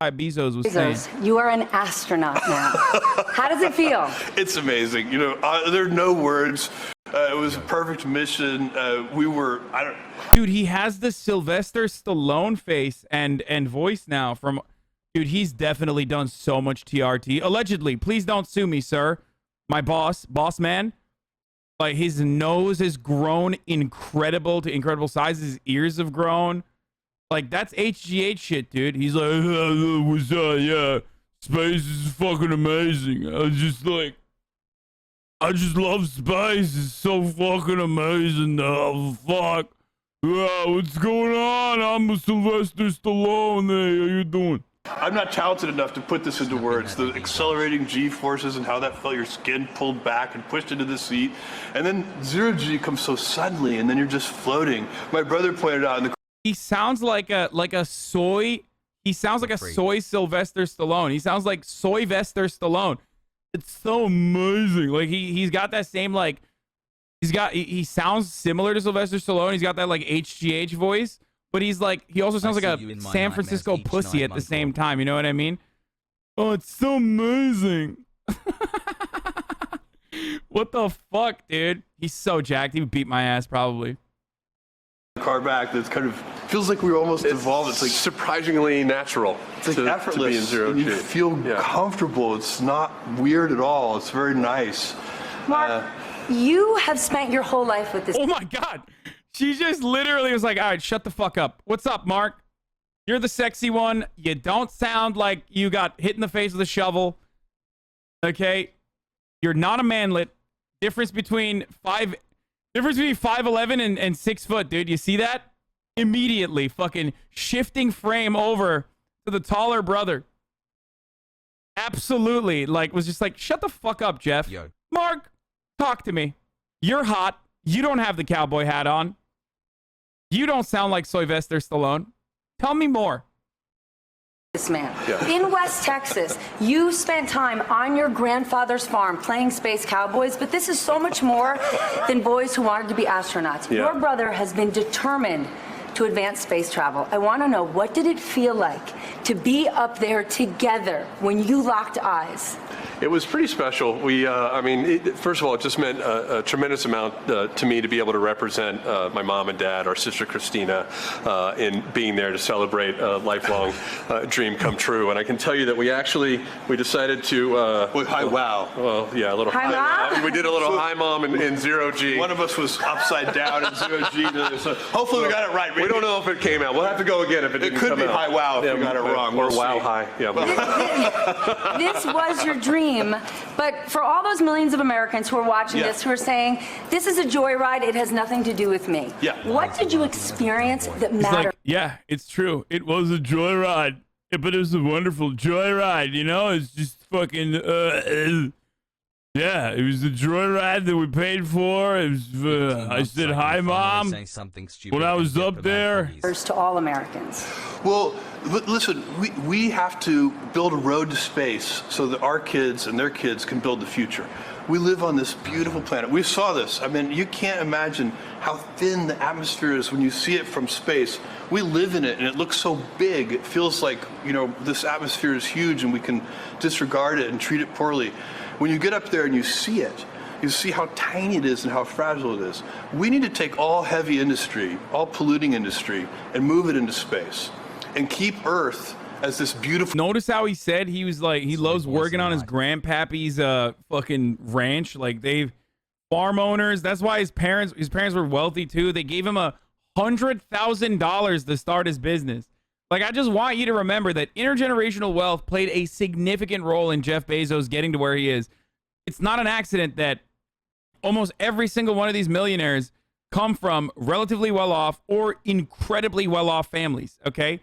Benzos was saying. You are an astronaut now. How does it feel? It's amazing. You know, there are no words. It was a perfect mission. Dude, he has the Sylvester Stallone face and voice now from... Dude, he's definitely done so much TRT. Allegedly. Please don't sue me, sir. My boss man. Like, his nose has grown incredible sizes. His ears have grown. Like, that's HGH shit, dude. He's like, what's up? Yeah, space is fucking amazing. I just love space. It's so fucking amazing. Oh, fuck. Yeah, what's going on? I'm Sylvester Stallone. Hey, how you doing? I'm not talented enough to put this into words. The accelerating G-forces and how that felt your skin pulled back and pushed into the seat. And then zero G comes so suddenly, and then you're just floating. My brother pointed out in the... He sounds like a soy... He sounds like a soy Sylvester Stallone. He sounds like Soy-vester Stallone. It's so amazing. Like, he's got that same, like... He sounds similar to Sylvester Stallone. He's got that, like, HGH voice. But he's like, he also sounds like a San Francisco pussy at the same time. You know what I mean? Oh, it's so amazing. What the fuck, dude? He's so jacked. He would beat my ass probably. Car back that's kind of feels like we were almost evolved. It's like surprisingly natural. It's like effortless. To be in zero G. You feel comfortable. It's not weird at all. It's very nice. Mark, you have spent your whole life with this. Oh my God. She just literally was like, all right, shut the fuck up. What's up, Mark? You're the sexy one. You don't sound like you got hit in the face with a shovel. Okay? You're not a manlet. Difference between 5'11" and 6 foot, dude. You see that? Immediately fucking shifting frame over to the taller brother. Absolutely. Like, was just like, shut the fuck up, Jeff. Yo. Mark, talk to me. You're hot. You don't have the cowboy hat on. You don't sound like Sylvester Stallone. Tell me more. This man. In West Texas, you spent time on your grandfather's farm playing space cowboys, but this is so much more than boys who wanted to be astronauts. Your brother has been determined to advance space travel. I want to know, what did it feel like to be up there together when you locked eyes? It was pretty special. I mean, first of all, it just meant a tremendous amount to me to be able to represent my mom and dad, our sister Christina, in being there to celebrate a lifelong dream come true. And I can tell you that we decided to... hi, wow. Well, yeah, a little hi, mom. We did a little hi, mom, in zero G. One of us was upside down in zero G. So hopefully we got it right. We don't know if it came out. We'll have to go again if it didn't could come be out. hi, wow, if we got it wrong. Or wow, hi. Yeah. This was your dream. But for all those millions of Americans who are watching this, who are saying, this is a joyride, it has nothing to do with me. What did you experience that mattered? Like, yeah, it's true. It was a joyride. But it was a wonderful joyride, you know? It's just fucking, yeah, it was a joyride that we paid for. It was, I said, hi, Mom, when I was up there. To all Americans. Well, listen, we have to build a road to space so that our kids and their kids can build the future. We live on this beautiful planet. We saw this. I mean, you can't imagine how thin the atmosphere is when you see it from space. We live in it, and it looks so big. It feels like, you know, this atmosphere is huge, and we can disregard it and treat it poorly. When you get up there and you see it, you see how tiny it is and how fragile it is. We need to take all heavy industry, all polluting industry, and move it into space and keep Earth as this beautiful... Notice how he said he was like, he loves working on his grandpappy's fucking ranch. Like, they've farm owners. That's why his parents were wealthy too. They gave him $100,000 to start his business. Like, I just want you to remember that intergenerational wealth played a significant role in Jeff Bezos getting to where he is. It's not an accident that almost every single one of these millionaires come from relatively well-off or incredibly well-off families, okay?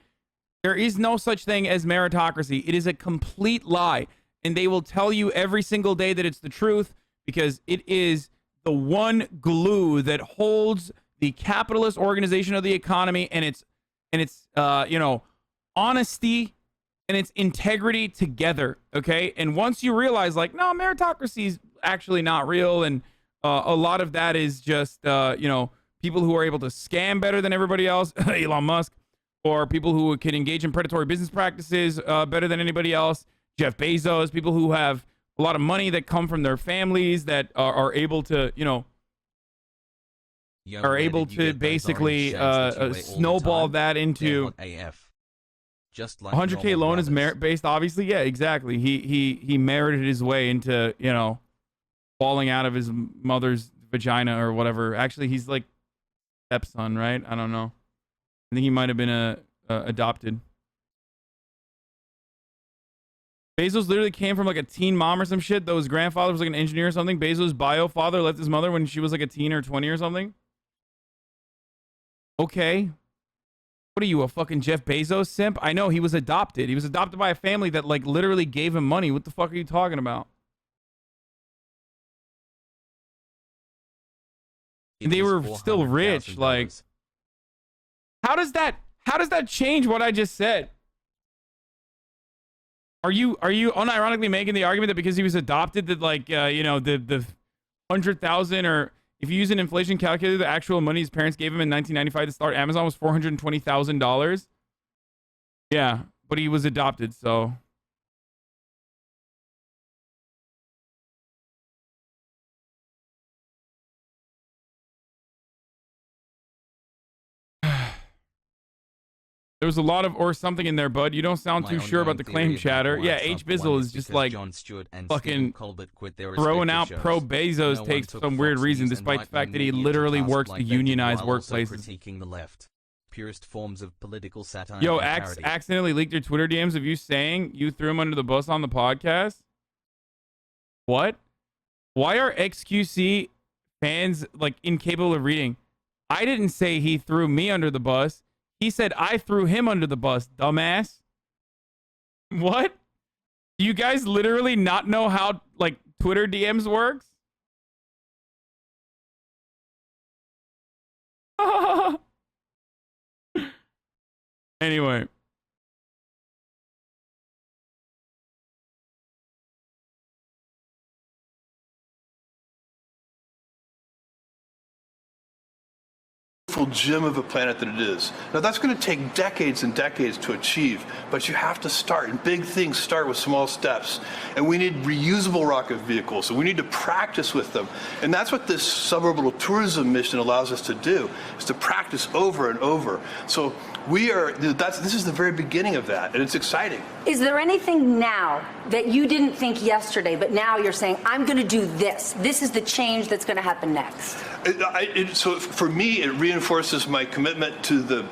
There is no such thing as meritocracy. It is a complete lie, and they will tell you every single day that it's the truth because it is the one glue that holds the capitalist organization of the economy and its you know, honesty and its integrity together, okay? And once you realize, like, no, meritocracy is actually not real, and a lot of that is just, you know, people who are able to scam better than everybody else, Elon Musk, or people who can engage in predatory business practices better than anybody else. Jeff Bezos, people who have a lot of money that come from their families that are able to, you know, are able to basically snowball that into just like 100K loan is merit based, obviously. Yeah, exactly. He merited his way into, you know, falling out of his mother's vagina or whatever. Actually, he's like stepson, right? I don't know. I think he might have been adopted. Bezos literally came from like a teen mom or some shit, though his grandfather was like an engineer or something. Bezos' bio father left his mother when she was like a teen or 20 or something. Okay. What are you, a fucking Jeff Bezos simp? I know, he was adopted. He was adopted by a family that like literally gave him money. What the fuck are you talking about? And they were still rich. Like, how does that change what I just said? Are you unironically making the argument that because he was adopted that like you know, the 100,000, or if you use an inflation calculator, the actual money his parents gave him in 1995 to start Amazon was $420,000? Yeah, but he was adopted, so. There was a lot of or something in there, bud. You don't sound too sure about the claim chatter. Yeah, H Bizzle is just like fucking throwing out pro Bezos takes for some weird reason, despite the fact that he literally works to unionize workplaces. Critiquing the left. Purest forms of political satire. Yo, accidentally leaked your Twitter DMs of you saying you threw him under the bus on the podcast? What? Why are XQC fans like incapable of reading? I didn't say he threw me under the bus. He said I threw him under the bus, dumbass. What? Do you guys literally not know how like Twitter DMs works? Anyway. Gem of a planet that it is. Now that's going to take decades and decades to achieve, but you have to start, and big things start with small steps. And we need reusable rocket vehicles, and we need to practice with them. And that's what this suborbital tourism mission allows us to do, is to practice over and over. So this is the very beginning of that, and it's exciting. Is there anything now that you didn't think yesterday, but now you're saying, I'm going to do this. This is the change that's going to happen next? So for me, it reinforces my commitment to the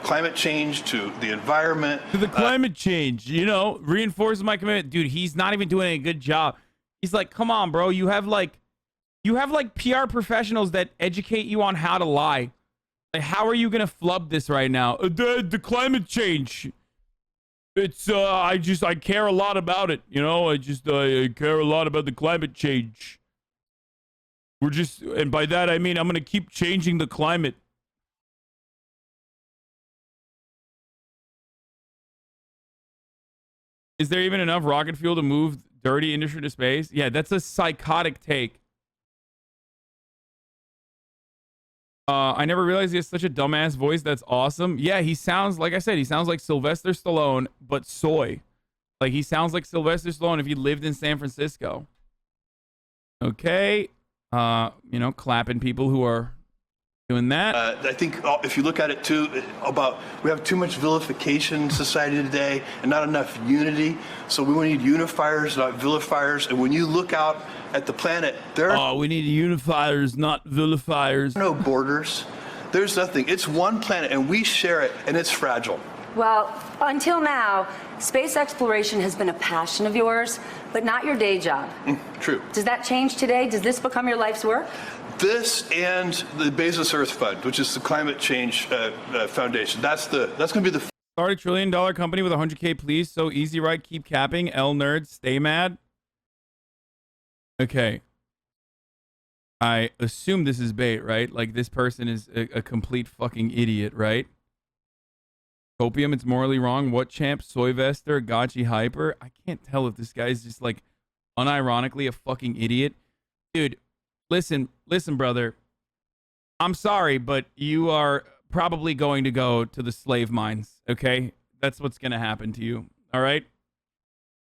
climate change, to the environment. To the climate change, you know, reinforces my commitment. Dude, he's not even doing a good job. He's like, come on, bro. You have like PR professionals that educate you on how to lie. Like, how are you going to flub this right now? The climate change. It's, I care a lot about it. You know, I care a lot about the climate change. And by that I mean I'm going to keep changing the climate. Is there even enough rocket fuel to move dirty industry to space? Yeah, that's a psychotic take. I never realized he has such a dumbass voice. That's awesome. Yeah, he sounds, like I said, he sounds like Sylvester Stallone, but soy. Like, he sounds like Sylvester Stallone if he lived in San Francisco. Okay. You know, clapping people who are doing that. I think if you look at it too, we have too much vilification in society today and not enough unity. So we need unifiers, not vilifiers. And when you look out at the planet, we need unifiers, not vilifiers. No borders. There's nothing. It's one planet, and we share it, and it's fragile. Well, until now, space exploration has been a passion of yours, but not your day job. True. Does that change today? Does this become your life's work? This and the Benzos Earth Fund, which is the climate change foundation. That's going to be the. Start a $1 trillion company with 100K, please. So easy, right? Keep capping. L nerds, stay mad. Okay. I assume this is bait, right? Like, this person is a complete fucking idiot, right? Copium, it's morally wrong. What champ? Soyvester, Gotchi Hyper. I can't tell if this guy's just like unironically a fucking idiot. Dude, listen, brother. I'm sorry, but you are probably going to go to the slave mines, okay? That's what's going to happen to you, all right?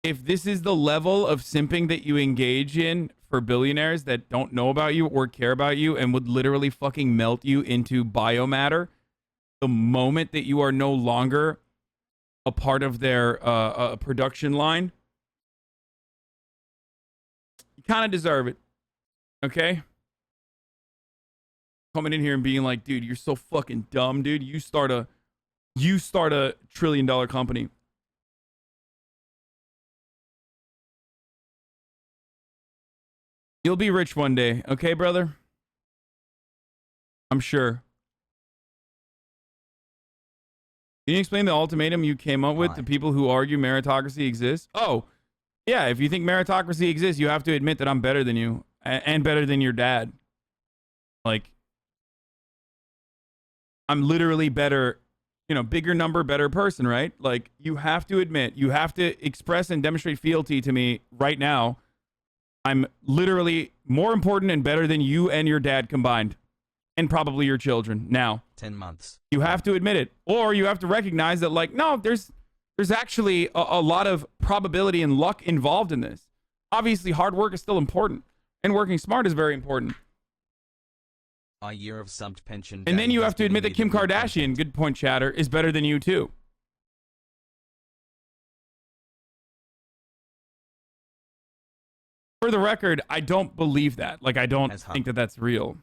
If this is the level of simping that you engage in for billionaires that don't know about you or care about you and would literally fucking melt you into biomatter the moment that you are no longer a part of their production line, you kind of deserve it, okay? Coming in here and being like, dude, you're so fucking dumb, dude. You start a $1 trillion company. You'll be rich one day, okay, brother? I'm sure. Can you explain the ultimatum you came up with to people who argue meritocracy exists? Oh, yeah, if you think meritocracy exists, you have to admit that I'm better than you and better than your dad. Like, I'm literally better, you know, bigger number, better person, right? Like, you have to admit, you have to express and demonstrate fealty to me right now. I'm literally more important and better than you and your dad combined. And probably your children now. 10 months. You have to admit it. Or you have to recognize that, like, no, there's actually a lot of probability and luck involved in this. Obviously, hard work is still important. And working smart is very important. A year of subbed pension. And then you have to admit that Kim Kardashian, good point, chatter, is better than you too. For the record, I don't believe that. Like, I don't think that that's real.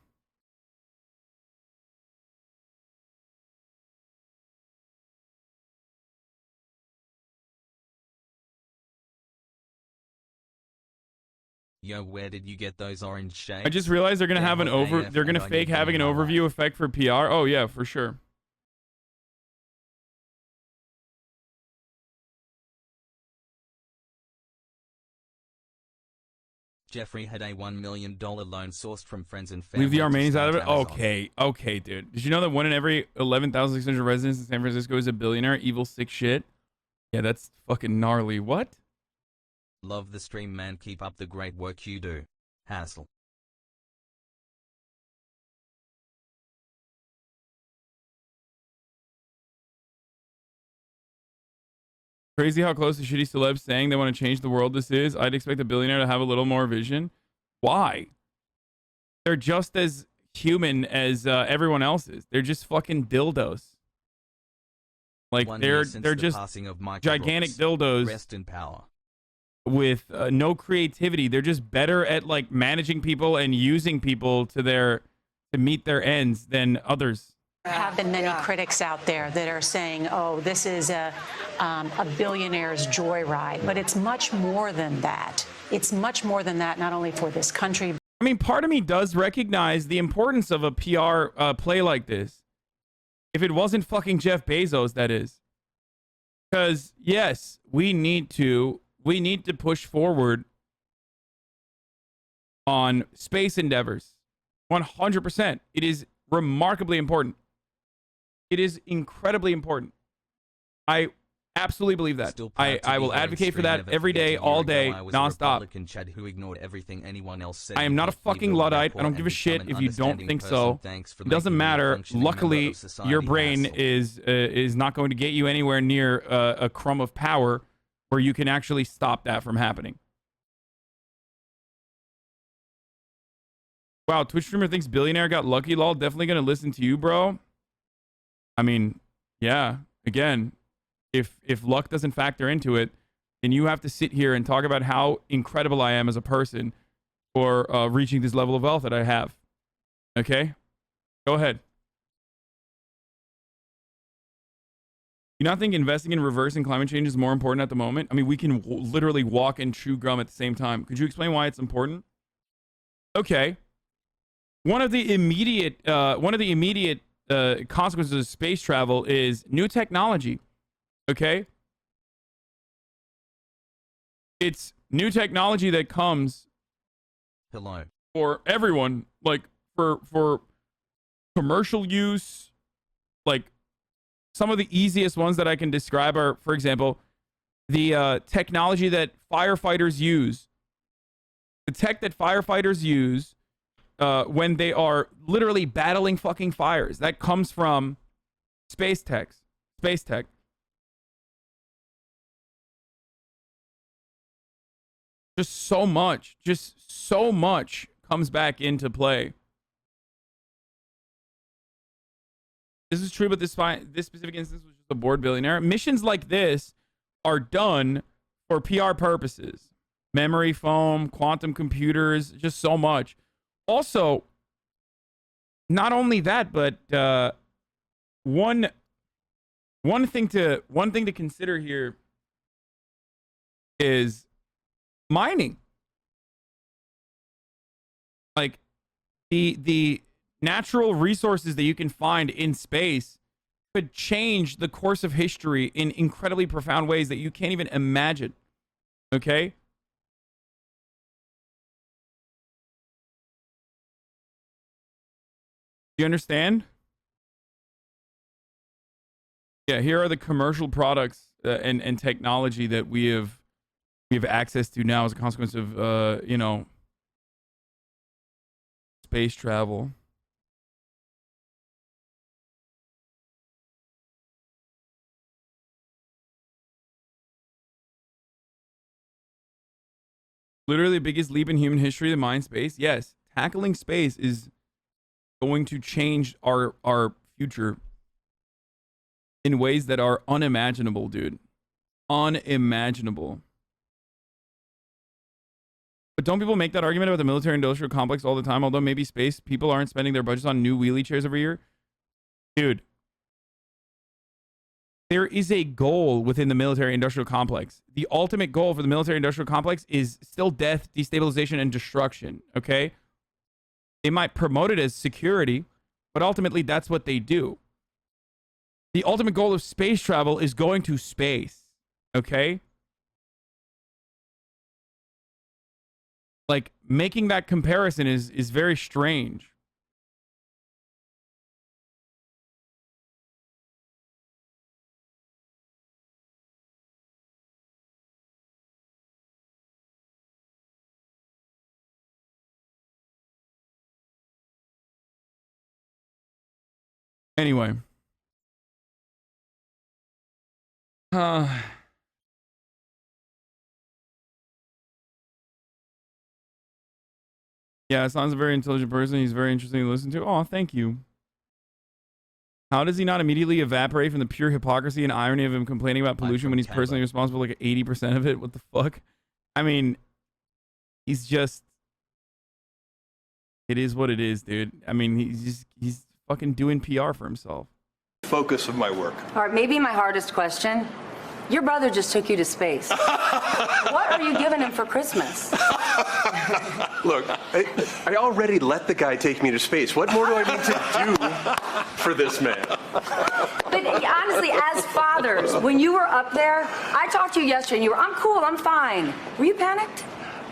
Yo, where did you get those orange shades? I just realized they're gonna have an they're gonna fake having an overview effect for PR. Oh yeah, for sure. Jeffrey had a $1 million loan sourced from friends and family. Leave the Armenians out of it? Okay. Okay, dude. Did you know that 1 in every 11,600 residents in San Francisco is a billionaire? Evil, sick shit. Yeah, that's fucking gnarly. What? Love the stream, man. Keep up the great work you do. Hassle. Crazy how close the shitty celebs saying they want to change the world this is. I'd expect a billionaire to have a little more vision. Why? They're just as human as everyone else is. They're just fucking dildos. Like, they're just gigantic dildos. Rest in power. With no creativity. They're just better at, like, managing people and using people to meet their ends than others. There have been many critics out there that are saying, oh, this is a billionaire's joyride. But it's much more than that. It's much more than that, not only for this country. I mean, part of me does recognize the importance of a PR play like this. If it wasn't fucking Jeff Bezos, that is. Because, yes, we need to push forward on space endeavors. 100%. It is remarkably important. It is incredibly important. I absolutely believe that. I will advocate for that every day, all day, nonstop. Who ignored everything anyone else said. I am not a fucking Luddite. I don't give a shit if you don't think so. It doesn't matter. Luckily, your brain is not going to get you anywhere near a crumb of power where you can actually stop that from happening. Wow, Twitch streamer thinks billionaire got lucky. Lol, definitely gonna listen to you, bro. I mean, yeah. Again, if luck doesn't factor into it, then you have to sit here and talk about how incredible I am as a person for reaching this level of wealth that I have. Okay? Go ahead. You not think investing in reversing climate change is more important at the moment? I mean, we can literally walk and chew gum at the same time. Could you explain why it's important? Okay. One of the immediate consequences of space travel is new technology. Okay? It's new technology that comes for everyone, like for commercial use. Like, some of the easiest ones that I can describe are, for example, the technology that firefighters use. The tech that firefighters use when they are literally battling fucking fires. That comes from Space tech. Just so much comes back into play. This is true, but this specific instance was just a bored billionaire. Missions like this are done for PR purposes. Memory foam, quantum computers, just so much. Also, not only that, but one thing to consider here is mining. Like the natural resources that you can find in space could change the course of history in incredibly profound ways that you can't even imagine. Okay? Do you understand? Yeah, here are the commercial products and technology that we have access to now as a consequence of you know, space travel. Literally the biggest leap in human history, the mind space. Yes, tackling space is going to change our future in ways that are unimaginable, dude. Unimaginable. But don't people make that argument about the military-industrial complex all the time? Although maybe space people aren't spending their budgets on new wheelie chairs every year. Dude, there is a goal within the military-industrial complex. The ultimate goal for the military-industrial complex is still death, destabilization, and destruction, okay? They might promote it as security, but ultimately that's what they do. The ultimate goal of space travel is going to space, okay? Like, making that comparison is very strange. Anyway. Yeah, Hasan's a very intelligent person. He's very interesting to listen to. Oh, thank you. How does he not immediately evaporate from the pure hypocrisy and irony of him complaining about pollution when he's personally responsible for like 80% of it? What the fuck? I mean, he's just... It is what it is, dude. I mean, he's fucking doing PR for himself. Focus of my work. All right, maybe my hardest question. Your brother just took you to space. What are you giving him for Christmas? Look, I already let the guy take me to space. What more do I need to do for this man? But honestly, as fathers, when you were up there, I talked to you yesterday and you were, I'm cool, I'm fine. Were you panicked?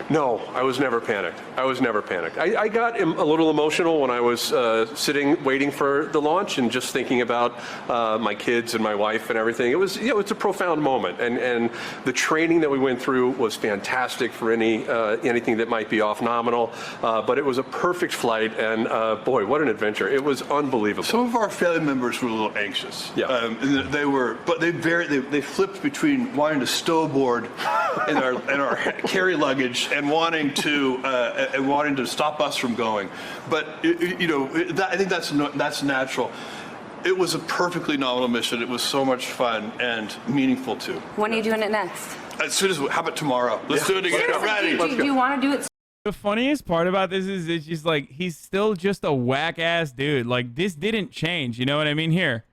No, I was never panicked. I got a little emotional when I was sitting, waiting for the launch and just thinking about my kids and my wife and everything. It was, it's a profound moment. And the training that we went through was fantastic for anything that might be off nominal. But it was a perfect flight. And boy, what an adventure. It was unbelievable. Some of our family members were a little anxious. Yeah. And they flipped between wanting to snowboard in our carry luggage and wanting to stop us from going, but I think that's natural. It was a perfectly nominal mission. It was so much fun and meaningful too. When are you doing it next? As soon as how about tomorrow? Let's do it again. Seriously, do you want to do it? The funniest part about this is it's just like he's still just a whack ass dude. Like, this didn't change. You know what I mean? Here,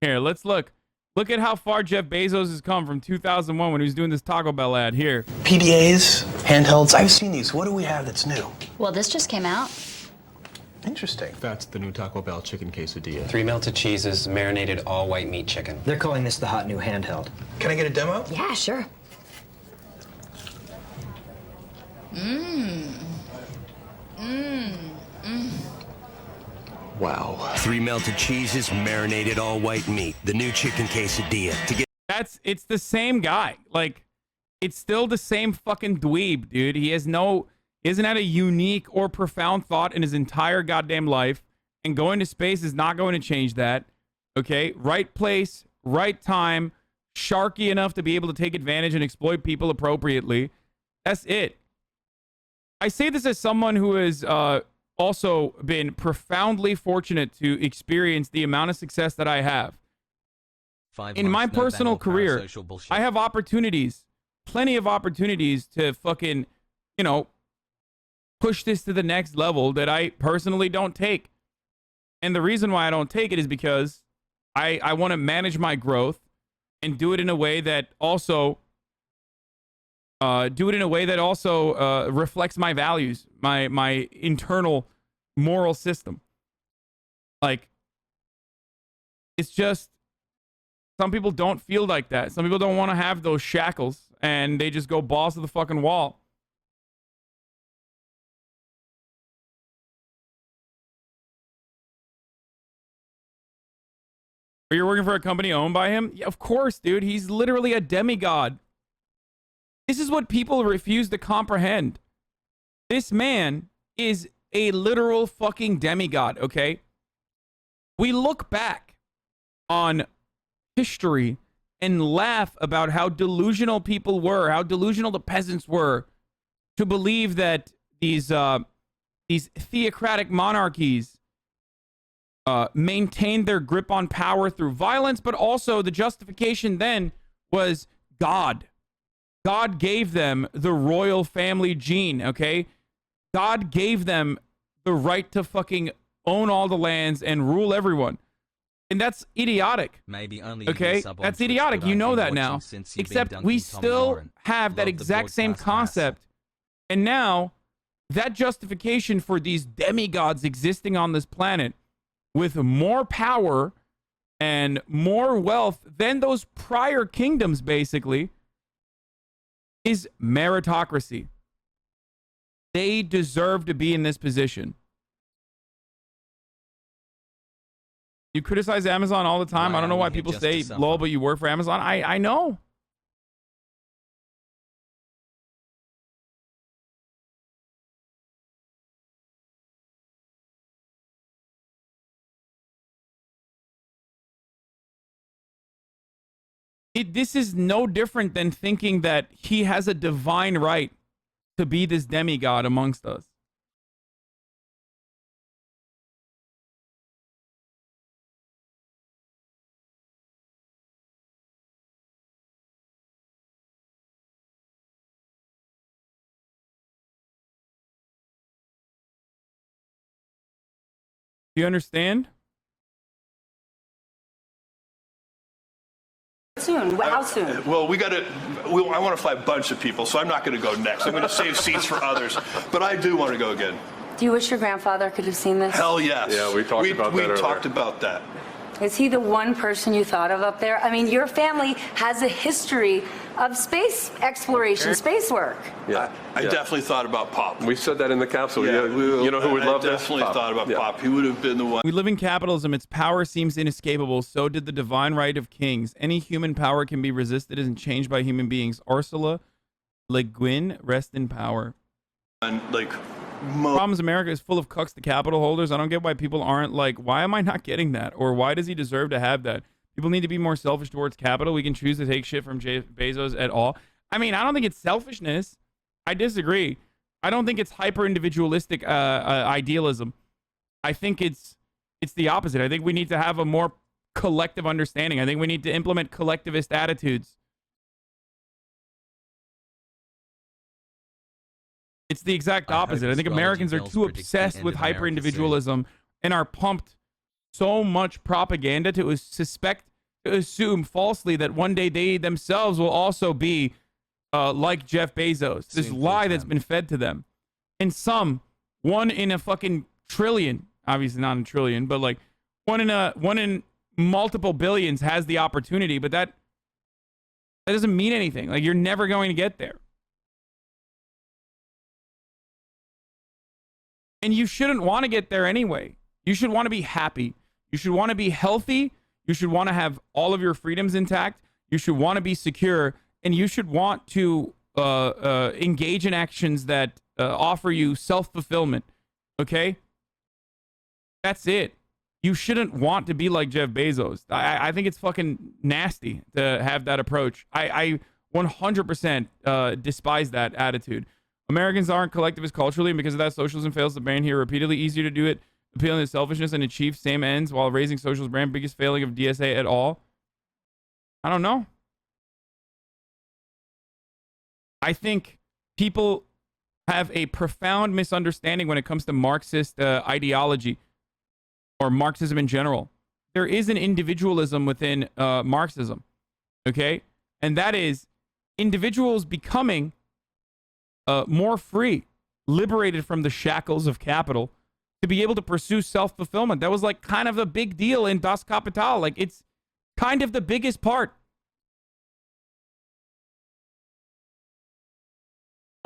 let's look. Look at how far Jeff Bezos has come from 2001 when he was doing this Taco Bell ad. Here. PDAs, handhelds, I've seen these. What do we have that's new? Well, this just came out. Interesting. That's the new Taco Bell chicken quesadilla. 3 melted cheeses, marinated all white meat chicken. They're calling this the hot new handheld. Can I get a demo? Yeah, sure. Wow. 3 melted cheeses, marinated all white meat. The new chicken quesadilla. It's the same guy. Like, it's still the same fucking dweeb, dude. He hasn't had a unique or profound thought in his entire goddamn life, and going to space is not going to change that. Okay? Right place, right time, sharky enough to be able to take advantage and exploit people appropriately. That's it. I say this as someone who has also been profoundly fortunate to experience the amount of success that I have. In my personal career, I have opportunities, plenty of opportunities to fucking, you know, push this to the next level that I personally don't take. And the reason why I don't take it is because I want to manage my growth and do it in a way that also reflects my values, my internal moral system. Like, it's just, some people don't feel like that. Some people don't want to have those shackles, and they just go balls to the fucking wall. Or you're working for a company owned by him? Yeah, of course, dude. He's literally a demigod. This is what people refuse to comprehend. This man is a literal fucking demigod, okay? We look back on history and laugh about how delusional people were, how delusional the peasants were, to believe that these theocratic monarchies maintained their grip on power through violence, but also the justification then was God. God gave them the royal family gene, okay? God gave them the right to fucking own all the lands and rule everyone. And that's idiotic. Maybe only okay? That's idiotic. You know that now. Except we still have that exact same concept. And now, that justification for these demigods existing on this planet with more power and more wealth than those prior kingdoms, basically, is meritocracy. They deserve to be in this position. You criticize Amazon all the time. I don't know why people say, lol, but you work for Amazon. I know. This is no different than thinking that he has a divine right to be this demigod amongst us. Do you understand? Soon. How soon? Well, I want to fly a bunch of people, so I'm not going to go next. I'm going to save seats for others. But I do want to go again. Do you wish your grandfather could have seen this? Hell yes. Yeah, we talked about that earlier. We talked about that. Is he the one person you thought of up there? I mean, your family has a history of space exploration, space work. Yeah, I definitely thought about Pop. We said that in the capsule. Yeah, you know who would love this? this? I definitely thought about Pop. He would have been the one. We live in capitalism. Its power seems inescapable. So did the divine right of kings. Any human power can be resisted and changed by human beings. Ursula Le Guin, rest in power. And like, problems. America is full of cucks to capital holders. I don't get why people aren't like, why am I not getting that? Or why does he deserve to have that? People need to be more selfish towards capital. We can choose to take shit from Bezos at all. I mean, I don't think it's selfishness. I disagree. I don't think it's hyper individualistic idealism. I think it's the opposite. I think we need to have a more collective understanding. I think we need to implement collectivist attitudes. It's the exact opposite. I think Americans are too obsessed with hyper individualism and are pumped so much propaganda to assume falsely that one day they themselves will also be like Jeff Bezos. This lie that's been fed to them. And some, one in a fucking trillion, obviously not a trillion, but like one in multiple billions has the opportunity, but that doesn't mean anything. Like, you're never going to get there. And you shouldn't want to get there anyway. You should want to be happy. You should want to be healthy. You should want to have all of your freedoms intact. You should want to be secure. And you should want to engage in actions that offer you self-fulfillment. Okay? That's it. you shouldn't want to be like Jeff Bezos. I think it's fucking nasty to have that approach. I 100% despise that attitude. Americans aren't collectivist culturally, and because of that, socialism fails to ban here repeatedly. Easier to do it, appealing to selfishness and achieve same ends while raising socialist brand. Biggest failing of DSA at all. I don't know. I think people have a profound misunderstanding when it comes to Marxist ideology or Marxism in general. There is an individualism within Marxism, okay? And that is individuals becoming more free, liberated from the shackles of capital to be able to pursue self-fulfillment. That was like kind of a big deal in Das Kapital. Like it's kind of the biggest part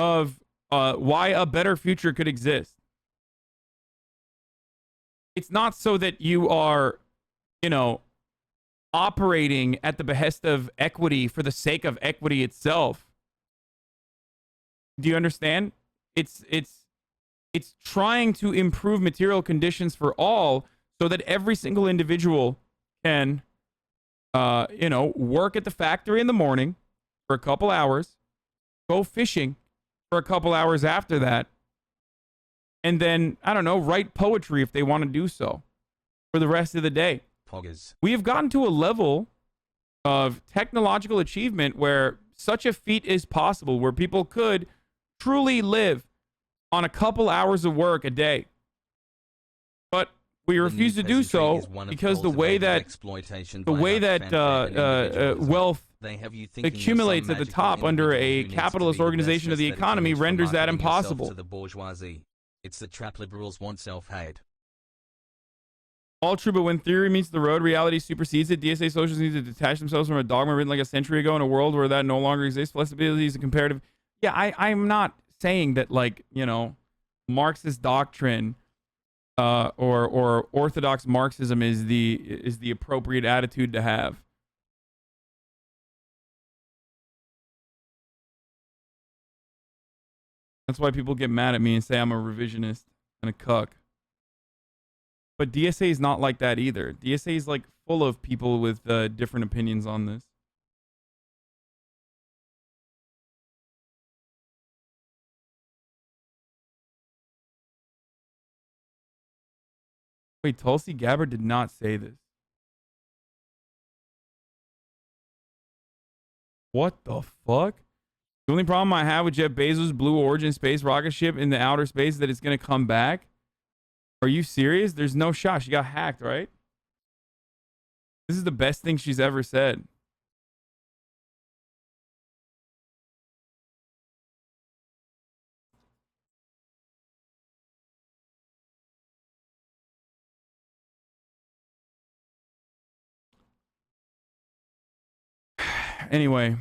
of why a better future could exist. It's not so that you are, you know, operating at the behest of equity for the sake of equity itself. Do you understand? It's trying to improve material conditions for all so that every single individual can, you know, work at the factory in the morning for a couple hours, go fishing for a couple hours after that, and then, I don't know, write poetry if they want to do so for the rest of the day. Poggers. We have gotten to a level of technological achievement where such a feat is possible, where people could truly live on a couple hours of work a day. But we refuse to do so because the way that wealth accumulates at the top under a capitalist organization of the economy renders that impossible. To the bourgeoisie. It's the trap liberals want self-hate. All true, but when theory meets the road, reality supersedes it. DSA socialists need to detach themselves from a dogma written like a century ago in a world where that no longer exists. Flexibility is a comparative. Yeah, I'm not saying that, like, you know, Marxist doctrine or orthodox Marxism is the appropriate attitude to have. That's why people get mad at me and say I'm a revisionist and a cuck. But DSA is not like that either. DSA is like full of people with different opinions on this. Wait, Tulsi Gabbard did not say this. What the fuck? The only problem I have with Jeff Bezos' Blue Origin space rocket ship in the outer space is that it's going to come back. Are you serious? There's no shot. She got hacked, right? This is the best thing she's ever said. Anyway,